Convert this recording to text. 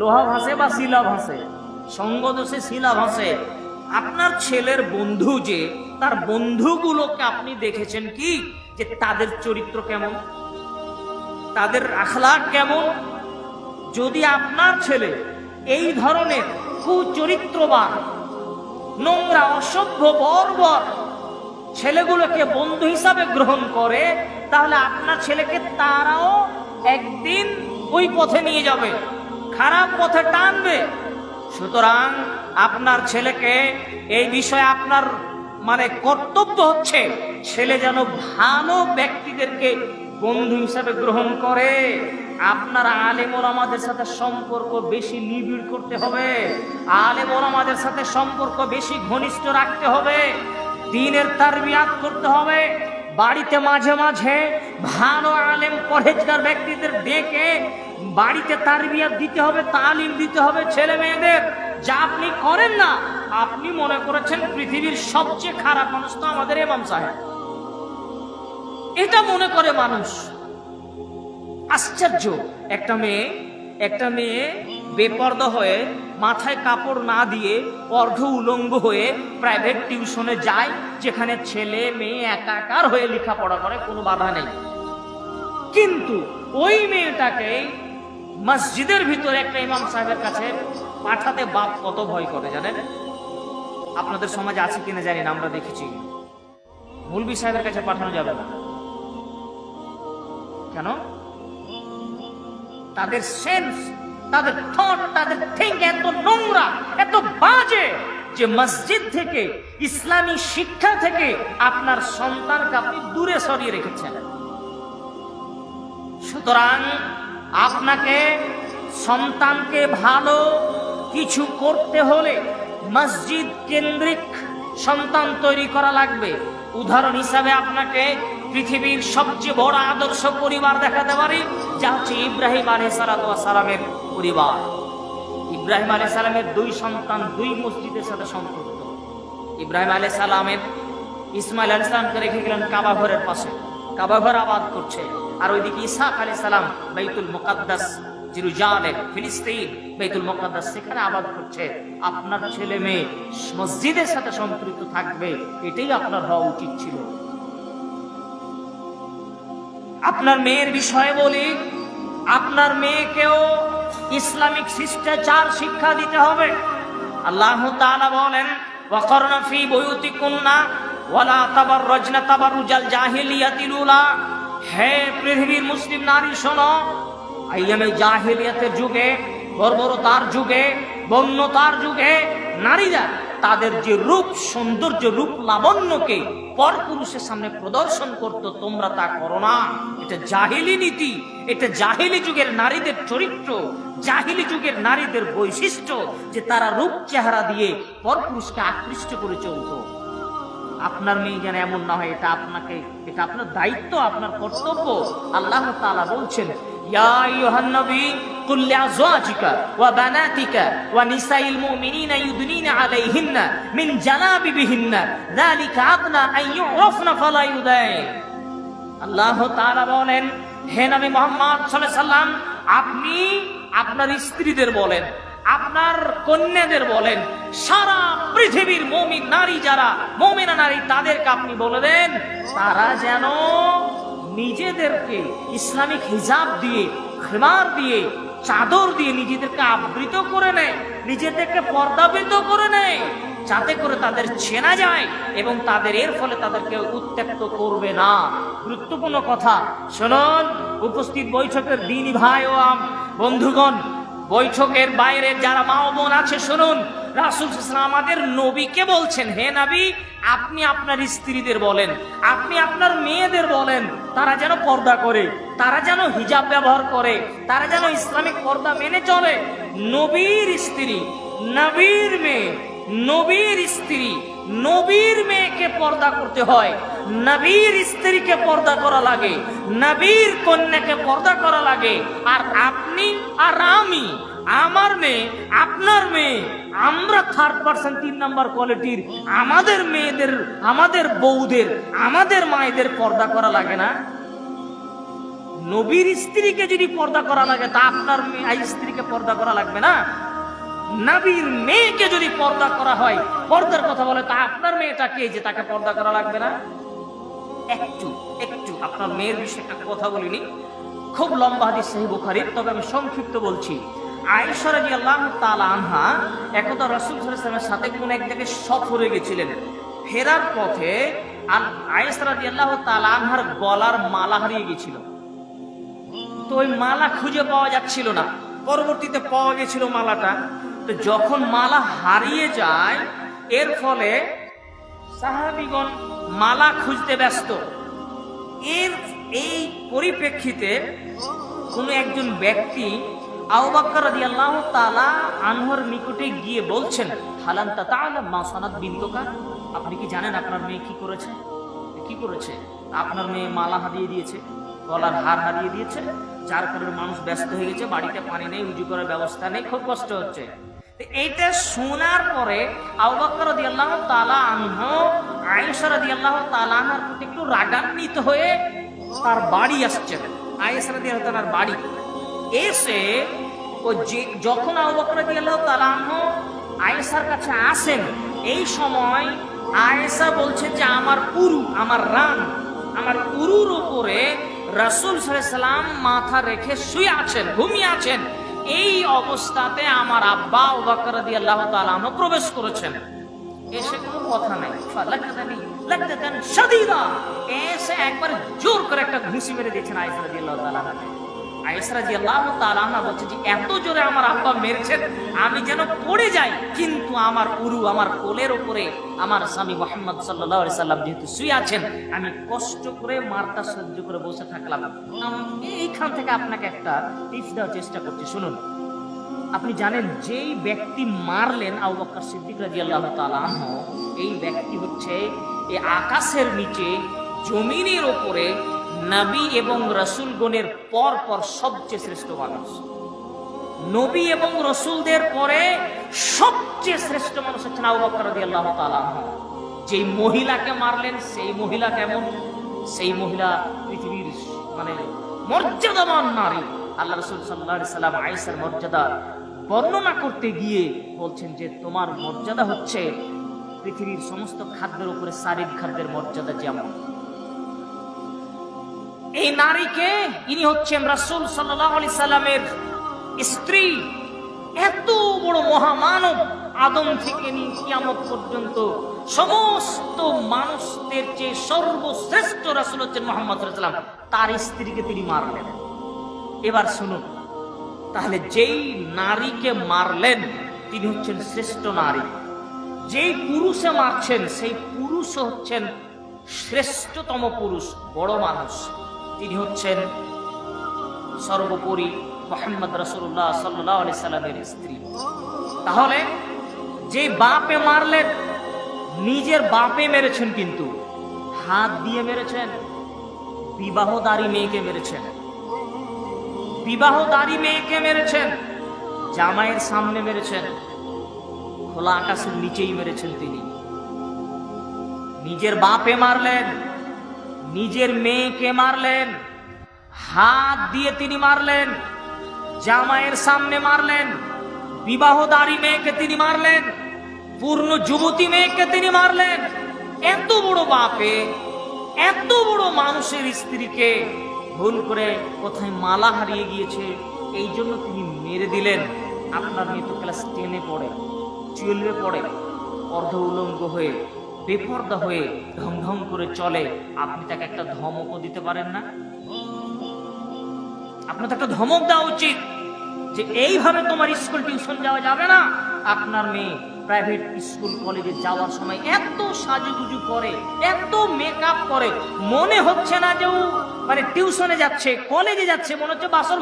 লোহা ভাসে বা শিলা ভাসে, সঙ্গ দোষে শিলা ভাসে। আপনার ছেলের বন্ধু যে, তার বন্ধুগুলোকে আপনি দেখেছেন কি যে তাদের চরিত্র কেমন, তাদের আখলাক কেমন? যদি আপনার ছেলে এই ধরনের কুচরিত্রবান, নোংরা, অসভ্য, বর্বর ছেলেগুলোকে বন্ধু হিসাবে গ্রহণ করে, তাহলে আপনার ছেলেকে তারাও একদিন ওই পথে নিয়ে যাবে, খারাপ পথে টানবে। সুতরাং আপনার ছেলেকে এই বিষয়ে আপনার কর্তব্য হচ্ছে ছেলে যেন ভালো ব্যক্তিদেরকে বন্ধু হিসাবে গ্রহণ করে। আপনার আলেম ওলামাদের সাথে সম্পর্ক বেশি নিবিড় করতে হবে, আলেম ওলামাদের সাথে সম্পর্ক বেশি ঘনিষ্ঠ রাখতে হবে, দ্বীনের তারবিয়াত করতে হবে। বাড়িতে মাঝে মাঝে ভালো আলেম পরহেজগার ব্যক্তিদের ডেকে বাড়িতে তারবিয়াত দিতে হবে, তালিম দিতে হবে ছেলে মেয়েদের। যা আপনি করেন না, আপনি মনে করেছেন পৃথিবীর সবচেয়ে খারাপ মানুষ তো আমাদের ইমাম সাহেব, এটা মনে করে মানুষ। আশ্চর্য! একটা মেয়ে বেপর্দা হয়ে, মাথায় কাপড় না দিয়ে, অর্ধ উলঙ্গ হয়ে প্রাইভেট টিউশনে যায়, যেখানে ছেলে মেয়ে একাকার হয়ে লেখাপড়া করে, কোনো বাধা নেই। কিন্তু ওই মেয়েটাকে মসজিদের ভিতরে একটা ইমাম সাহেবের কাছে পাঠাতে বাপ কত ভয় করে জানেন? আপনাদের সমাজে আছে কিনা জানি না, আমরা দেখেছি। মৌলভী সাহেবের কাছে পাঠানো যাবে না। কেন? তাদের সেন্স, তাদের থট, তাদের থিঙ্ক এত নোংরা, এত বাজে যে মসজিদ থেকে, ইসলামী শিক্ষা থেকে আপনার সন্তানকে আপনি দূরে সরিয়ে রেখেছেন। সুতরাং আপনাকে সন্তানকে ভালো কিছু করতে হলে মসজিদ কেন্দ্রিক সন্তান তৈরি করা লাগবে। উদাহরণ হিসাবে আপনাকে পৃথিবীর সবচেয়ে বড় আদর্শ পরিবার দেখাতে পারি, যা হচ্ছে ইব্রাহিম আলাইহিস সালামের পরিবার। ইব্রাহিম আলাইহিস সালামের দুই সন্তান দুই মসজিদের সাথে সম্পৃক্ত। ইব্রাহিম আলাইহিস সালামের ইসমাইল আলাইহিস সালামকে রেখে গেলেন কাবা ঘরের পাশে, কাবা ঘর আবাদ করছে। আর ওইদিকে ইসহাক আলাইহিস সালাম বাইতুল মুকাদ্দাস, জেরুজালেম, ফিলিস্তিন, বাইতুল মুকাদ্দাস, সেখানে আবাদ করছে। আপনার ছেলে মেয়ে মসজিদের সাথে সম্পৃক্ত থাকবে, এটাই আপনার হওয়া উচিত ছিল। আপনার মেয়ের বিষয়ে বলি, আপনার মেয়েকেও ইসলামিক শিষ্টাচার শিক্ষা দিতে হবে। আল্লাহ তাআলা বলেন, ওয়াকরনা ফি বুয়ুতিকুন্না ওয়ালা তাবাররাজনা তাবাররুজাল জাহিলিয়াতিল উলা। হে পৃথিবীর মুসলিম নারী শোনো, আইয়ামে জাহিলিয়াতের যুগে, বর্বরতার যুগে, বন্যতার যুগে নারীরা তাদের যে রূপ সৌন্দর্য, রূপ লাবণ্যকে পরপুরুষের সামনে প্রদর্শন করত, তোমরা তা করো না। এটা জাহিলি নীতি, এটা জাহিলি যুগের নারীদের চরিত্র, জাহিলি যুগের নারীদের বৈশিষ্ট্য, যে তারা রূপ চেহারা দিয়ে পরপুরুষকে আকৃষ্ট করে চলত। আপনার মেয়ে যেন এমন না হয়, এটা আপনার দায়িত্ব, আপনার কর্তব্য। আল্লাহ তাআলা বলছেন, ইয়া আইয়ুহান নবী কুল লিআজওয়াজিকা ওয়া বানাতিকা ওয়া নিসাইল মুমিনিনা ইউদনিনা আলাইহিন্না মিন জালাবিবিহিন্না যালিকা আদনা আন ইউরাফনা ফালা ইউদাইন। আল্লাহ তাআলা বলেন, হে নবী মুহাম্মদ সাল্লাল্লাহু আলাইহি সাল্লাম, আপনি আপনার স্ত্রীদের বলেন, আপনার কন্যাদের বলেন, সারা পৃথিবীর মুমিন নারী, যারা মুমিনা নারী, তাদেরকে আপনি বলে দেন, তারা যেন নিজেদেরকে ইসলামিক হিজাব দিয়ে, খিমার দিয়ে, চাদর দিয়ে নিজেদেরকে আবৃত করে নেয়, নিজেদেরকে পর্দাবৃত করে নেয়, যাতে করে তাদের চেনা যায় এবং তাদের এর ফলে তাদেরকে উত্ত্যক্ত করবে না। গুরুত্বপূর্ণ কথা শুনুন, উপস্থিত বৈঠকের দিনী ভাই ও বন্ধুগণ, বৈঠকের বাইরের যারা মা ও বোন আছে, শুনুন, রাসূল সাল্লাল্লাহু আলাইহি ওয়াসাল্লাম আমাদের নবীকে বলছেন, হে নবী, আপনি আপনার স্ত্রীদের বলেন, আপনি আপনার মেয়েদের বলেন, তারা যেন পর্দা করে, তারা যেন হিজাব ব্যবহার করে, তারা যেন ইসলামিক পর্দা মেনে চলে। নবীর স্ত্রী, নবীর মেয়ে, নবীর স্ত্রী, নবীর মেয়েকে পর্দা করতে হয়, নবীর স্ত্রীকে পর্দা করা লাগে, নবীর কন্যাকে পর্দা করা লাগে। আর আপনি আর আমি, আমার মেয়ে, আপনার মেয়ে, আমরা থার্ড পার্সন, 3 নাম্বার কোয়ালিটির আমাদের মেয়েদের, আমাদের বউদের, আমাদের মায়েদের পর্দা করা লাগে না? নবীর স্ত্রীকে যদি পর্দা করা লাগে তা আপনার স্ত্রীকে পর্দা করা লাগবে না? নবীর মেয়েকে যদি পর্দা করা হয়, পর্দার কথা বলে, তা আপনার মেয়েটাকে যে তাকে পর্দা করা লাগবে না? একটু একটু আপনার মেয়ের বিষয়ে একটা কথা বলিনি, খুব লম্বা হাদিস সহিহ বুখারীর, তবে আমি সংক্ষিপ্ত বলছি। আয়েশা রাদিয়াল্লাহু তাআলা আনহা একদা রাসূল সাল্লাল্লাহু আলাইহি ওয়াসাল্লামের সাথে কোন এক জায়গায় সফরে গেছিলেন। ফেরার পথে আয়েশা রাদিয়াল্লাহু তাআলা আনহার গলার মালা হারিয়ে গিয়েছিল। তো ওই মালা খুঁজে পাওয়া যাচ্ছিল না, পরবর্তীতে পাওয়া গেছিল মালাটা। তো যখন মালা হারিয়ে যায়, এর ফলে সাহাবীগণ মালা খুঁজতে ব্যস্ত। এই পরিপ্রেক্ষিতে কোন একজন ব্যক্তি আবু বকর রাদিয়াল্লাহু তাআলা আনহুর নিকটে গিয়ে বলছেন, হালান্তা তাআলাম মা সানাত বিনতুকা, আপনি কি জানেন আপনার মেয়ে কি করেছে? কি করেছে? আপনার মেয়ে মালা হারিয়ে দিয়েছে, গলার হার হারিয়ে দিয়েছে, যার কারণে মানুষ ব্যস্ত হয়ে গেছে, বাড়িতে পানি নেই, উজু করার ব্যবস্থা নেই, খুব কষ্ট হচ্ছে। এইটা শোনার পরে আবু বকর রাদিয়াল্লাহু তাআলা আনহু আয়েশা রাদিয়াল্লাহু তাআলা আনহার প্রতি একটু রাগান্বিত হয়ে তার বাড়ি আসছেন। আয়েশা রাদিয়াল্লাহু তাআলার বাড়ি এসে যখন আবু বকর রাদিয়াল্লাহু তাআলা আনহু আয়েশার কাছে আসেন, এই সময় আয়েশা বলছে যে আমার উরু, আমার রান, আমার উরুর উপরে রাসূল সাল্লাল্লাহু আলাইহি সাল্লাম মাথা রেখে শুয়ে আছেন, ঘুমিয়ে আছেন। এই অবস্থাতে আমার আব্বা আবু বকর রাদিয়াল্লাহু তাআলা আনহু প্রবেশ করেছেন। এসে কোনো কথা নাই, লাকদাতান শাদীদা, এসে একবার জোর করে একটা ঘুষি মেরে দিয়েছেন আয়েশা রাদিয়াল্লাহু তাআলা আনহা। আয়েশা রাদিয়াল্লাহু তাআলা আনহা বলছে যে এত জোরে আমার আব্বা মেরেছেন আমি যেন পড়ে যাই, কিন্তু আমার উরু, আমার কোলের উপরে আমার স্বামী মুহাম্মদ সাল্লাল্লাহু আলাইহি সাল্লাম যেহেতু শুয়ে আছেন, আমি কষ্ট করে মারটা সহ্য করে বসে থাকলাম। এইখান থেকে আপনাকে একটা টিপস দেওয়ার চেষ্টা করছি, শুনুন। আপনি জানেন যেই ব্যক্তি মারলেন আবু বকর সিদ্দিক রাদিয়াল্লাহু তাআলা আনহু, এই ব্যক্তি হচ্ছে এই আকাশের নিচে জমিনের উপরে নবী এবং রাসূলগণের পর পর সবচেয়ে শ্রেষ্ঠ মানুষ। নবী এবং রাসূলদের পরে সবচেয়ে শ্রেষ্ঠ মানুষ হচ্ছেন আবু বকর রাদিয়াল্লাহু তাআলা আনহু। যেই মহিলাকে মারলেন সেই মহিলা কেমন? সেই মহিলা পৃথিবীর মর্যাদাবান নারী। আল্লাহ রাসূল সাল্লাল্লাহু আলাইহি সাল্লাম আয়েশার মর্যাদা বর্ণনা করতে গিয়ে বলছেন যে তোমার মর্যাদা হচ্ছে পৃথিবীর সমস্ত খাদ্যের উপরে সারিদ খাদ্যের মর্যাদা যেমন। এই নারীকে, ইনি হচ্ছেন রাসূল সাল্লাল্লাহু আলাইহি সাল্লামের স্ত্রী। এত বড় মহামানব, আদম থেকে নিয়ে কিয়ামত পর্যন্ত সমস্ত মানুষদের চেয়ে সর্বশ্রেষ্ঠ রাসূল হচ্ছেন মুহাম্মদ সাল্লাল্লাহু আলাইহি সাল্লাম, তার স্ত্রীকে তিনি মারলেন। এবার শুনুন, তাহলে যেই নারীকে মারলেন তিনি হচ্ছেন শ্রেষ্ঠ নারী। যেই পুরুষে মারছেন সেই পুরুষ হচ্ছেন শ্রেষ্ঠতম পুরুষ, বড় মানুষ। তিনি হচ্ছেন সর্বোপরি মুহাম্মদ রাসূলুল্লাহ সাল্লাল্লাহু আলাইহি সাল্লামের স্ত্রী। তাহলে যে বাপে মারলেন, নিজের বাপে মেরেছেন, কিন্তু হাত দিয়ে মেরেছেন, বিবাহদারী মেয়েকে মেরেছেন, বিবাহদারী মেয়েকে মেরেছেন, জামাইয়ের সামনে মেরেছেন, খোলা আকাশের নিচেই মেরেছেন। তিনি নিজের বাপে মারলেন, নিজের মেয়েকে মারলেন, হাত দিয়ে তিনি মারলেন, জামাইয়ের সামনে মারলেন, বিবাহদারী মেয়েকে তিনি মারলেন, পূর্ণ যুবতী মেয়েকে তিনি মারলেন। এত বড় বাপে এত বড় মানুষের স্ত্রীকে ভুল করে কোথায় মালা হারিয়ে গিয়েছে, এই জন্য তিনি মেরে দিলেন। আপনার মেয়ে তো ক্লাস 10-এ পড়ে, 12-এ পড়ে, অর্ধ উলঙ্গ হয়ে বেপর্দা হয়ে ঢং ঢং করে চলে, আপনি তাকে একটা ধমকও দিতে পারেন না? আপনার তো একটা ধমক দেওয়া উচিত যে এইভাবে তোমার স্কুল টিউশন যাওয়া যাবে না। আপনার মেয়ে প্রাইভেট স্কুল কলেজে যাওয়ার সময় এত সাজুগুজু করে, এত মেকআপ করে, মনে হচ্ছে না যে ও টিউশনে যাচ্ছে, কলেজে যাচ্ছে, মনে হচ্ছে বাসর